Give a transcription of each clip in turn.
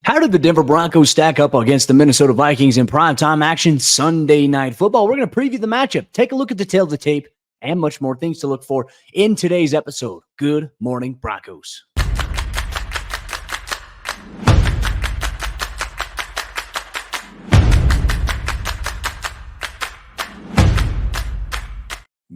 How did the Denver Broncos stack up against the Minnesota Vikings in primetime action Sunday Night Football? We're going to preview the matchup, take a look at the tail of the tape, and much more things to look for in today's episode. Good Morning Broncos.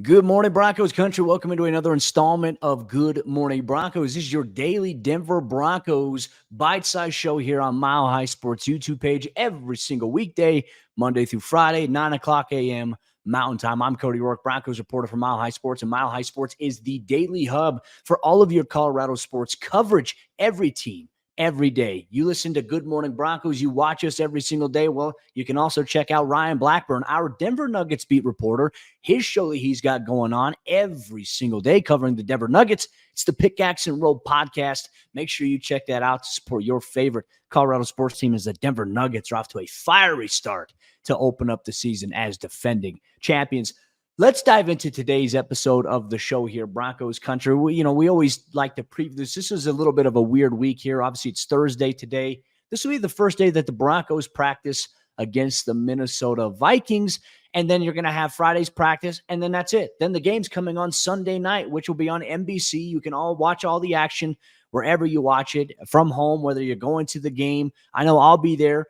Good morning, Broncos Country. Welcome into another installment of Good Morning Broncos. This is your daily Denver Broncos bite-sized show here on Mile High Sports YouTube page every single weekday, Monday through Friday, 9 o'clock a.m. Mountain Time. I'm Cody Roark, Broncos reporter for Mile High Sports, and Mile High Sports is the daily hub for all of your Colorado sports coverage, every team, every day. You listen to Good Morning Broncos. You watch us every single day. Well, you can also check out Ryan Blackburn, our Denver Nuggets beat reporter, his show that he's got going on every single day covering the Denver Nuggets. It's the Pickaxe and Roll podcast. Make sure you check that out to support your favorite Colorado sports team as the Denver Nuggets are off to a fiery start to open up the season as defending champions. Let's dive into today's episode of the show here, Broncos Country. We always like to preview this. This is a little bit of a weird week here. Obviously, it's Thursday today. This will be the first day that the Broncos practice against the Minnesota Vikings, and then you're going to have Friday's practice, and then that's it. Then the game's coming on Sunday night, which will be on NBC. You can all watch all the action wherever you watch it, from home, whether you're going to the game. I know I'll be there.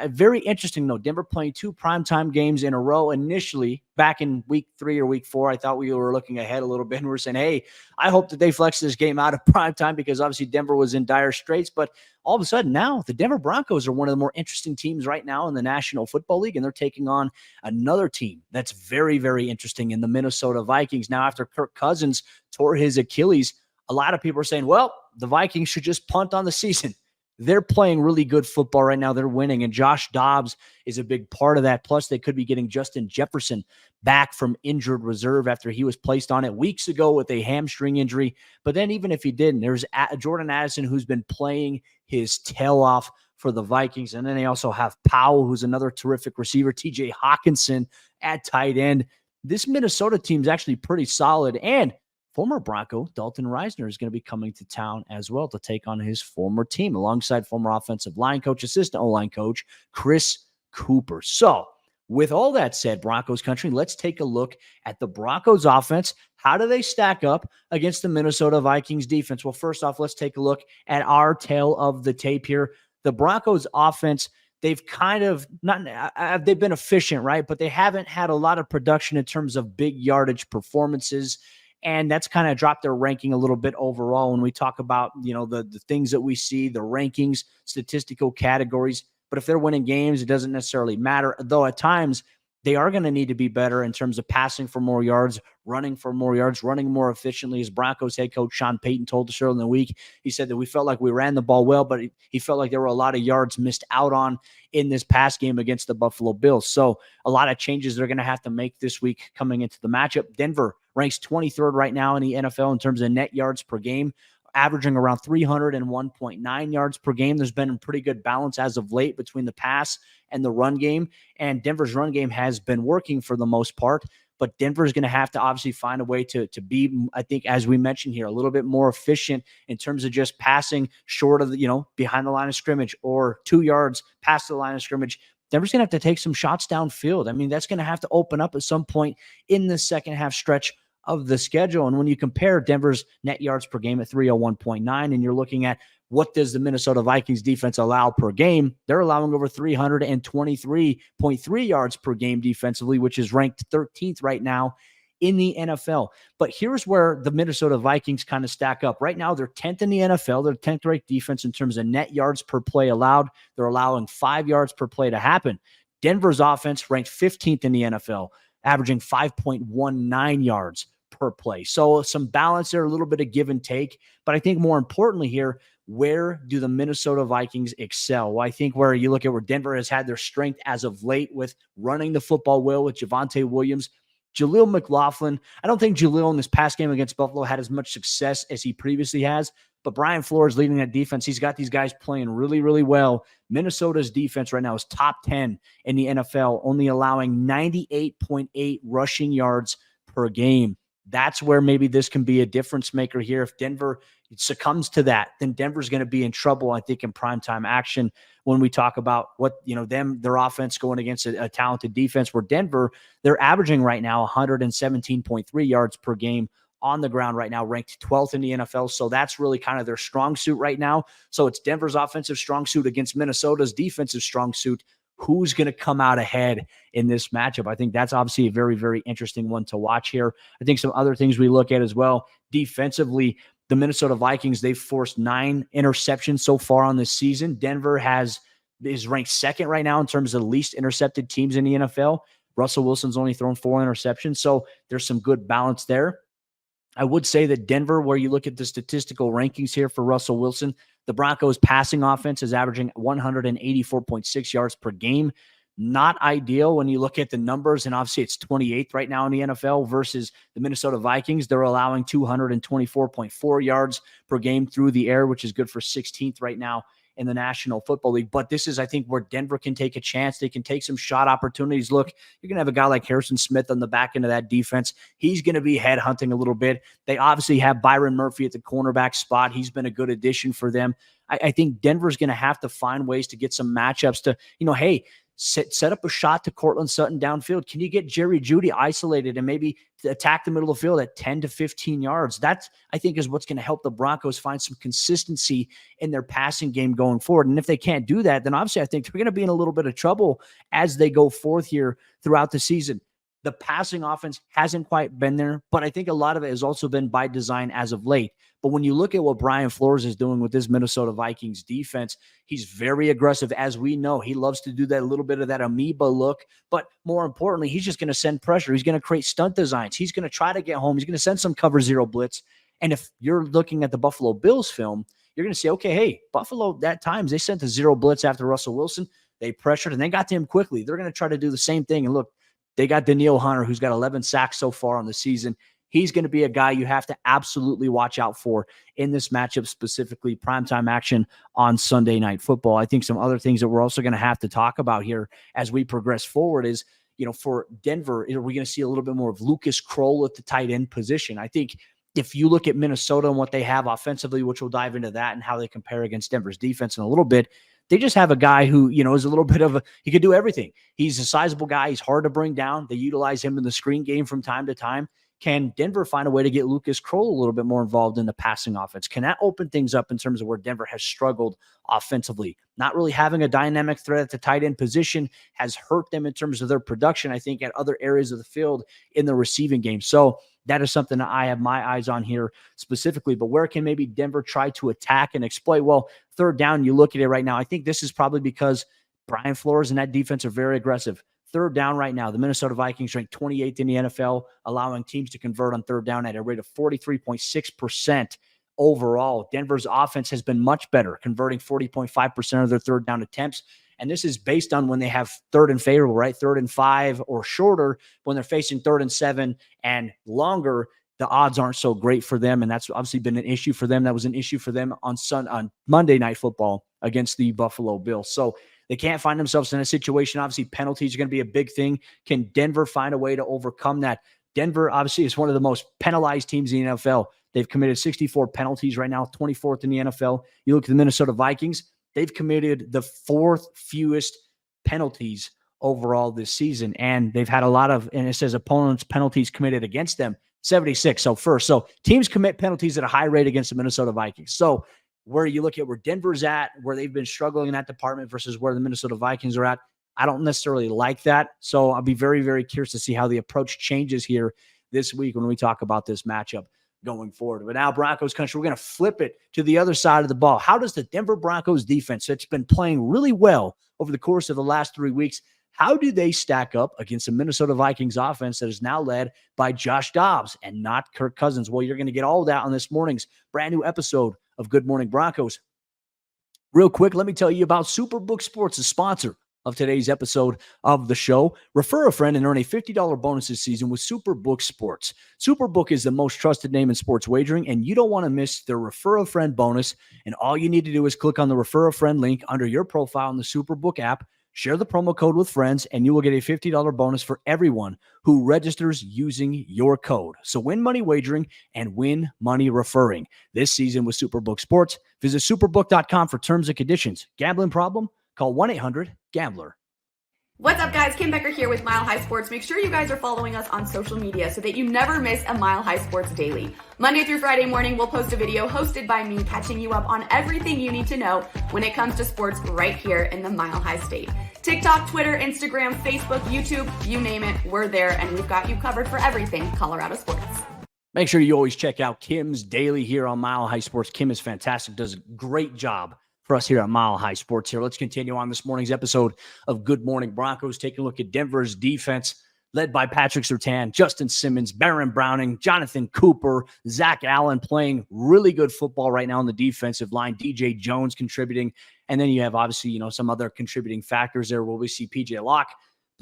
Very interesting, though. Denver playing two primetime games in a row. Initially, back in week 3 or week 4, I thought we were looking ahead a little bit, and we were saying, hey, I hope that they flex this game out of primetime because obviously Denver was in dire straits. But all of a sudden now, the Denver Broncos are one of the more interesting teams right now in the National Football League, and they're taking on another team that's very, very interesting in the Minnesota Vikings. Now, after Kirk Cousins tore his Achilles, a lot of people are saying, well, the Vikings should just punt on the season. They're playing really good football right now. They're winning, and Josh Dobbs is a big part of that. Plus, they could be getting Justin Jefferson back from injured reserve after he was placed on it weeks ago with a hamstring injury. But then even if he didn't, there's Jordan Addison, who's been playing his tail off for the Vikings. And then they also have Powell, who's another terrific receiver, TJ Hawkinson at tight end. This Minnesota team is actually pretty solid, and former Bronco Dalton Reisner is going to be coming to town as well to take on his former team alongside former offensive line coach, assistant O-line coach, Chris Cooper. So with all that said, Broncos Country, let's take a look at the Broncos offense. How do they stack up against the Minnesota Vikings defense? Well, first off, let's take a look at our tail of the tape here. The Broncos offense, they've kind of they've been efficient, right? But they haven't had a lot of production in terms of big yardage performances. And that's kind of dropped their ranking a little bit overall when we talk about, the things that we see, the rankings, statistical categories. But if they're winning games, it doesn't necessarily matter, though at times they are going to need to be better in terms of passing for more yards, running for more yards, running more efficiently. As Broncos head coach Sean Payton told us earlier in the week, he said that we felt like we ran the ball well, but he felt like there were a lot of yards missed out on in this pass game against the Buffalo Bills. So a lot of changes they're going to have to make this week coming into the matchup. Denver ranks 23rd right now in the NFL in terms of net yards per game, averaging around 301.9 yards per game. There's been a pretty good balance as of late between the pass and the run game, and Denver's run game has been working for the most part, but Denver's going to have to obviously find a way to be, I think, as we mentioned here, a little bit more efficient in terms of just passing short of behind the line of scrimmage or 2 yards past the line of scrimmage. Denver's going to have to take some shots downfield. I mean, that's going to have to open up at some point in the second half stretch of the schedule. And when you compare Denver's net yards per game at 301.9, and you're looking at what does the Minnesota Vikings defense allow per game, they're allowing over 323.3 yards per game defensively, which is ranked 13th right now in the NFL. But here's where the Minnesota Vikings kind of stack up. Right now, they're 10th in the NFL. They're 10th ranked defense in terms of net yards per play allowed. They're allowing 5 yards per play to happen. Denver's offense ranked 15th in the NFL, averaging 5.19 yards per play. So some balance there, a little bit of give and take. But I think more importantly here, where do the Minnesota Vikings excel? Well, I think where you look at where Denver has had their strength as of late with running the football well with Javonte Williams, Jaleel McLaughlin. I don't think Jaleel in this past game against Buffalo had as much success as he previously has, but Brian Flores leading that defense. He's got these guys playing really, really well. Minnesota's defense right now is top 10 in the NFL, only allowing 98.8 rushing yards per game. That's where maybe this can be a difference maker here. If Denver succumbs to that, then Denver's going to be in trouble, I think, in primetime action when we talk about what, their offense going against a talented defense, where Denver, they're averaging right now 117.3 yards per game on the ground right now, ranked 12th in the NFL. So that's really kind of their strong suit right now. So it's Denver's offensive strong suit against Minnesota's defensive strong suit. Who's going to come out ahead in this matchup? I think that's obviously a very, very interesting one to watch here. I think some other things we look at as well, defensively, the Minnesota Vikings, they've forced 9 interceptions so far on this season. Denver is ranked second right now in terms of the least intercepted teams in the NFL. Russell Wilson's only thrown 4 interceptions, so there's some good balance there. I would say that Denver, where you look at the statistical rankings here for Russell Wilson, the Broncos passing offense is averaging 184.6 yards per game. Not ideal when you look at the numbers, and obviously it's 28th right now in the NFL versus the Minnesota Vikings. They're allowing 224.4 yards per game through the air, which is good for 16th right now in the National Football League. But this is, I think, where Denver can take a chance. They can take some shot opportunities. Look, you're going to have a guy like Harrison Smith on the back end of that defense. He's going to be headhunting a little bit. They obviously have Byron Murphy at the cornerback spot. He's been a good addition for them. I think Denver's going to have to find ways to get some matchups to, hey, set up a shot to Cortland Sutton downfield. Can you get Jerry Jeudy isolated and maybe attack the middle of the field at 10 to 15 yards? That's, I think, is what's going to help the Broncos find some consistency in their passing game going forward. And if they can't do that, then obviously I think they're going to be in a little bit of trouble as they go forth here throughout the season. The passing offense hasn't quite been there, but I think a lot of it has also been by design as of late. But when you look at what Brian Flores is doing with this Minnesota Vikings defense, he's very aggressive. As we know, he loves to do that, a little bit of that amoeba look. But more importantly, he's just going to send pressure. He's going to create stunt designs. He's going to try to get home. He's going to send some cover zero blitz. And if you're looking at the Buffalo Bills film, you're going to say, okay, hey, Buffalo, at times, they sent a zero blitz after Russell Wilson. They pressured, and they got to him quickly. They're going to try to do the same thing. And look, they got Danielle Hunter, who's got 11 sacks so far on the season. He's going to be a guy you have to absolutely watch out for in this matchup, specifically primetime action on Sunday Night Football. I think some other things that we're also going to have to talk about here as we progress forward is, for Denver, are we going to see a little bit more of Lucas Kroll at the tight end position? I think if you look at Minnesota and what they have offensively, which we'll dive into that and how they compare against Denver's defense in a little bit, they just have a guy who, is a little bit of he could do everything. He's a sizable guy. He's hard to bring down. They utilize him in the screen game from time to time. Can Denver find a way to get Lucas Kroll a little bit more involved in the passing offense? Can that open things up in terms of where Denver has struggled offensively? Not really having a dynamic threat at the tight end position has hurt them in terms of their production, I think, at other areas of the field in the receiving game. So that is something that I have my eyes on here specifically. But where can maybe Denver try to attack and exploit? Well, third down, you look at it right now. I think this is probably because Brian Flores and that defense are very aggressive. Third down right now, the Minnesota Vikings ranked 28th in the NFL, allowing teams to convert on third down at a rate of 43.6% overall. Denver's offense has been much better, converting 40.5% of their third down attempts. And this is based on when they have third and favorable, right? 3rd and 5 or shorter. When they're facing 3rd and 7 and longer, the odds aren't so great for them. And that's obviously been an issue for them. That was an issue for them on Monday Night Football against the Buffalo Bills. So they can't find themselves in a situation. Obviously, penalties are going to be a big thing. Can Denver find a way to overcome that? Denver, obviously, is one of the most penalized teams in the NFL. They've committed 64 penalties right now, 24th in the NFL. You look at the Minnesota Vikings, they've committed the 4th fewest penalties overall this season. And they've had a lot of, and it says opponents' penalties committed against them, 76. So teams commit penalties at a high rate against the Minnesota Vikings. So where you look at where Denver's at, where they've been struggling in that department versus where the Minnesota Vikings are at, I don't necessarily like that. So I'll be very, very curious to see how the approach changes here this week when we talk about this matchup going forward. But now Broncos country, we're going to flip it to the other side of the ball. How does the Denver Broncos defense, that's been playing really well over the course of the last 3 weeks, how do they stack up against the Minnesota Vikings offense that is now led by Josh Dobbs and not Kirk Cousins? Well, you're going to get all that on this morning's brand new episode of Good Morning Broncos. Real quick, let me tell you about Superbook Sports, the sponsor of today's episode of the show. Refer a friend and earn a $50 bonus this season with Superbook Sports. Superbook is the most trusted name in sports wagering, and you don't want to miss their Refer a Friend bonus. And all you need to do is click on the Refer a Friend link under your profile in the Superbook app. Share the promo code with friends, and you will get a $50 bonus for everyone who registers using your code. So win money wagering and win money referring this season with Superbook Sports. Visit superbook.com for terms and conditions. Gambling problem? Call 1-800-GAMBLER. What's up, guys? Kim Becker here with Mile High Sports. Make sure you guys are following us on social media so that you never miss a Mile High Sports daily. Monday through Friday morning, we'll post a video hosted by me catching you up on everything you need to know when it comes to sports right here in the Mile High State. TikTok, Twitter, Instagram, Facebook, YouTube, you name it, we're there, and we've got you covered for everything Colorado sports. Make sure you always check out Kim's daily here on Mile High Sports. Kim is fantastic, does a great job for us here at Mile High Sports here. Let's continue on this morning's episode of Good Morning Broncos, taking a look at Denver's defense, led by Patrick Surtain, Justin Simmons, Baron Browning, Jonathan Cooper, Zach Allen playing really good football right now on the defensive line, DJ Jones contributing. And then you have obviously, some other contributing factors there where we see PJ Locke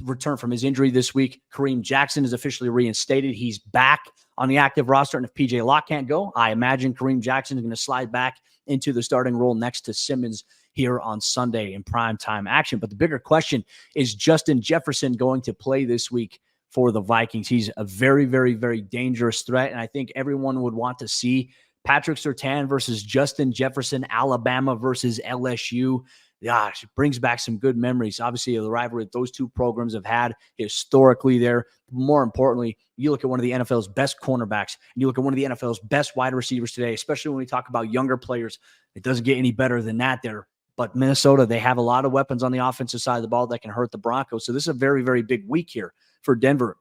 return from his injury this week. Kareem Jackson is officially reinstated. He's back on the active roster. And if PJ Locke can't go, I imagine Kareem Jackson is going to slide back into the starting role next to Simmons here on Sunday in primetime action. But the bigger question is Justin Jefferson going to play this week for the Vikings? He's a very, very, very dangerous threat. And I think everyone would want to see Patrick Surtain versus Justin Jefferson, Alabama versus LSU. Gosh, it brings back some good memories. Obviously, the rivalry that those two programs have had historically there. More importantly, you look at one of the NFL's best cornerbacks, and you look at one of the NFL's best wide receivers today, especially when we talk about younger players. It doesn't get any better than that there. But Minnesota, they have a lot of weapons on the offensive side of the ball that can hurt the Broncos. So this is a very, very big week here for Denver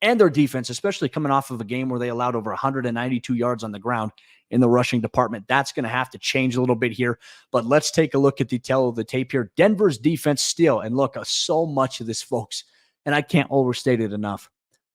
and their defense, especially coming off of a game where they allowed over 192 yards on the ground in the rushing department. That's going to have to change a little bit here. But let's take a look at the tail of the tape here. Denver's defense still, and look, so much of this, folks, and I can't overstate it enough,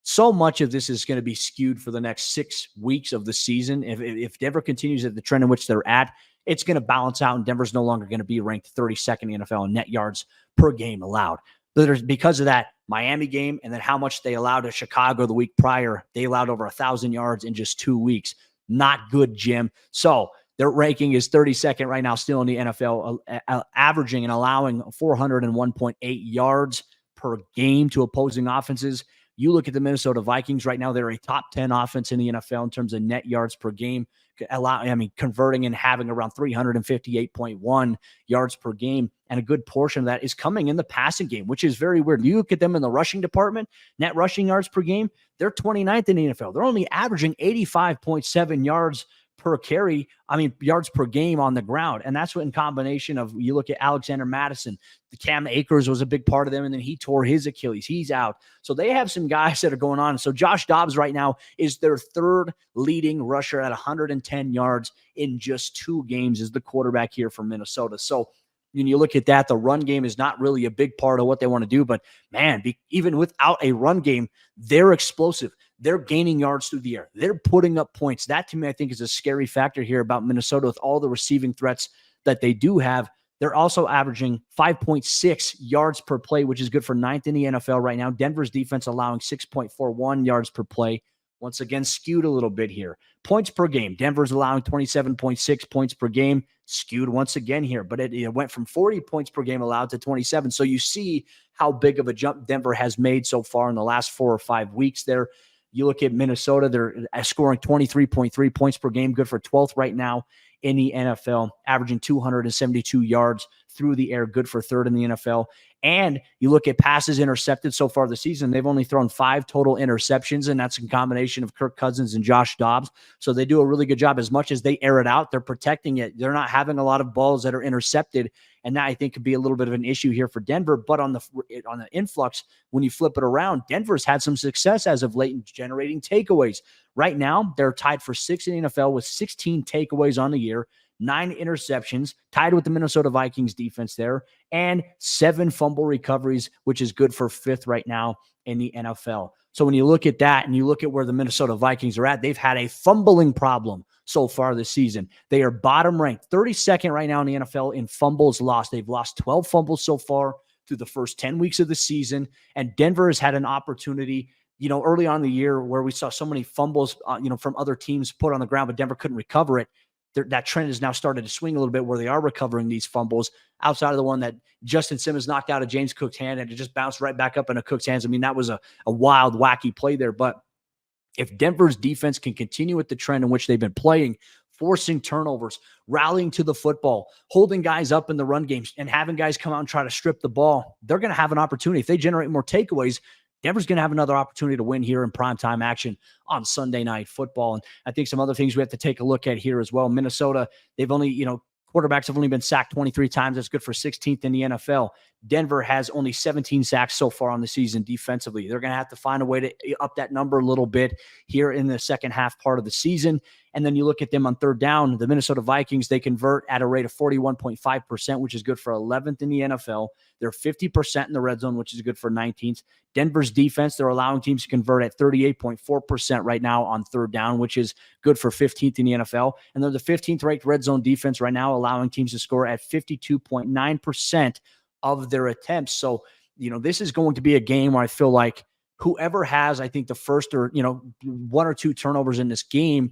so much of this is going to be skewed for the next 6 weeks of the season. If Denver continues at the trend in which they're at, it's going to balance out, and Denver's no longer going to be ranked 32nd in the NFL in net yards per game allowed. Because of that Miami game and then how much they allowed at Chicago the week prior, they allowed over 1,000 yards in just 2 weeks. Not good, Jim. So their ranking is 32nd right now, still in the NFL, averaging and allowing 401.8 yards per game to opposing offenses. You look at the Minnesota Vikings right now, they're a top 10 offense in the NFL in terms of net yards per game, converting and having around 358.1 yards per game. And a good portion of that is coming in the passing game, which is very weird. You look at them in the rushing department, net rushing yards per game, they're 29th in the NFL. They're only averaging 85.7 yards per carry, yards per game on the ground. And that's what in combination of, you look at Alexander Madison, the Cam Akers was a big part of them, and then he tore his Achilles. He's out. So they have some guys that are going on. So Josh Dobbs right now is their third leading rusher at 110 yards in just 2 games as the quarterback here for Minnesota. So when you look at that, the run game is not really a big part of what they want to do. But, man, even without a run game, they're explosive. They're gaining yards through the air. They're putting up points. That, to me, I think is a scary factor here about Minnesota with all the receiving threats that they do have. They're also averaging 5.6 yards per play, which is good for 9th in the NFL right now. Denver's defense allowing 6.41 yards per play. Once again, skewed a little bit here. Points per game. Denver's allowing 27.6 points per game. Skewed once again here, but it went from 40 points per game allowed to 27. So you see how big of a jump Denver has made so far in the last 4 or 5 weeks there. You look at Minnesota, they're scoring 23.3 points per game, good for 12th right now in the NFL, averaging 272 yards through the air, good for 3rd in the NFL. And you look at passes intercepted so far this season, they've only thrown 5 total interceptions, and that's a combination of Kirk Cousins and Josh Dobbs. So they do a really good job. As much as they air it out, they're protecting it. They're not having a lot of balls that are intercepted, and that I think could be a little bit of an issue here for Denver. But on the influx, when you flip it around, Denver's had some success as of late in generating takeaways. Right now, they're tied for 6th in the NFL with 16 takeaways on the year, 9 interceptions, tied with the Minnesota Vikings defense there, and 7 fumble recoveries, which is good for 5th right now in the NFL. So when you look at that and you look at where the Minnesota Vikings are at, they've had a fumbling problem so far this season. They are bottom ranked, 32nd right now in the NFL in fumbles lost. They've lost 12 fumbles so far through the first 10 weeks of the season. And Denver has had an opportunity, early on in the year where we saw so many fumbles, from other teams put on the ground, but Denver couldn't recover it. that trend has now started to swing a little bit where they are recovering these fumbles outside of the one that Justin Simmons knocked out of James Cook's hand and it just bounced right back up into Cook's hands. I mean, that was a wild, wacky play there. But if Denver's defense can continue with the trend in which they've been playing, forcing turnovers, rallying to the football, holding guys up in the run games, and having guys come out and try to strip the ball, they're going to have an opportunity. If they generate more takeaways, Denver's going to have another opportunity to win here in primetime action on Sunday Night Football. And I think some other things we have to take a look at here as well. Minnesota, they've only, quarterbacks have only been sacked 23 times. That's good for 16th in the NFL. Denver has only 17 sacks so far on the season defensively. They're going to have to find a way to up that number a little bit here in the second half part of the season. And then you look at them on third down, the Minnesota Vikings, they convert at a rate of 41.5%, which is good for 11th in the NFL. They're 50% in the red zone, which is good for 19th. Denver's defense, they're allowing teams to convert at 38.4% right now on third down, which is good for 15th in the NFL. And they're the 15th ranked red zone defense right now, allowing teams to score at 52.9% of their attempts. So, this is going to be a game where I feel like whoever has, I think, the first or, one or two turnovers in this game,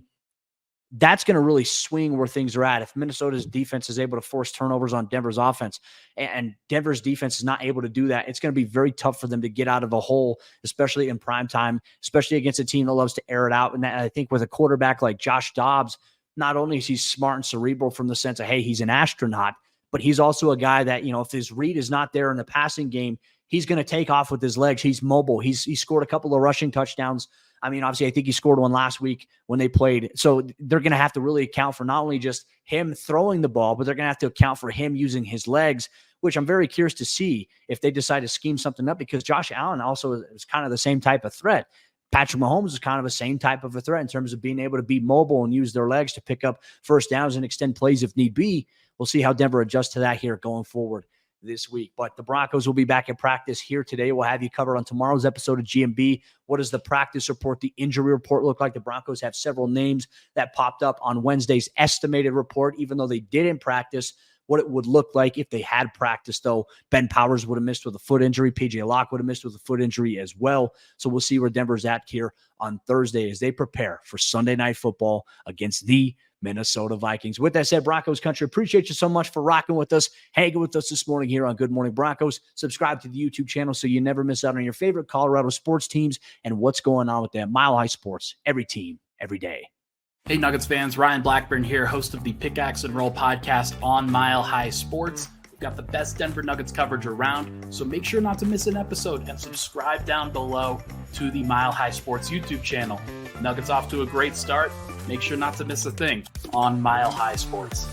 that's going to really swing where things are at. If Minnesota's defense is able to force turnovers on Denver's offense and Denver's defense is not able to do that, it's going to be very tough for them to get out of a hole, especially in prime time, especially against a team that loves to air it out. And I think with a quarterback like Josh Dobbs, not only is he smart and cerebral from the sense of, hey, he's an astronaut, but he's also a guy that, if his read is not there in the passing game, he's going to take off with his legs. He's mobile. He scored a couple of rushing touchdowns. I mean, obviously, I think he scored one last week when they played. So they're going to have to really account for not only just him throwing the ball, but they're going to have to account for him using his legs, which I'm very curious to see if they decide to scheme something up, because Josh Allen also is kind of the same type of threat. Patrick Mahomes is kind of the same type of a threat in terms of being able to be mobile and use their legs to pick up first downs and extend plays if need be. We'll see how Denver adjusts to that here going forward this week. But the Broncos will be back in practice here today. We'll have you covered on tomorrow's episode of GMB. What does the practice report, the injury report look like? The Broncos have several names that popped up on Wednesday's estimated report, even though they didn't practice. What it would look like if they had practiced, though. Ben Powers would have missed with a foot injury. PJ Locke would have missed with a foot injury as well. So we'll see where Denver's at here on Thursday as they prepare for Sunday Night Football against the Minnesota Vikings. With that said, Broncos Country, appreciate you so much for rocking with us, hanging with us this morning here on Good Morning Broncos. Subscribe to the YouTube channel so you never miss out on your favorite Colorado sports teams and what's going on with them. Mile High Sports, every team, every day. Hey Nuggets fans, Ryan Blackburn here, host of the Pickaxe and Roll podcast on Mile High Sports. We've got the best Denver Nuggets coverage around, so make sure not to miss an episode and subscribe down below to the Mile High Sports YouTube channel. Nuggets off to a great start. Make sure not to miss a thing on Mile High Sports.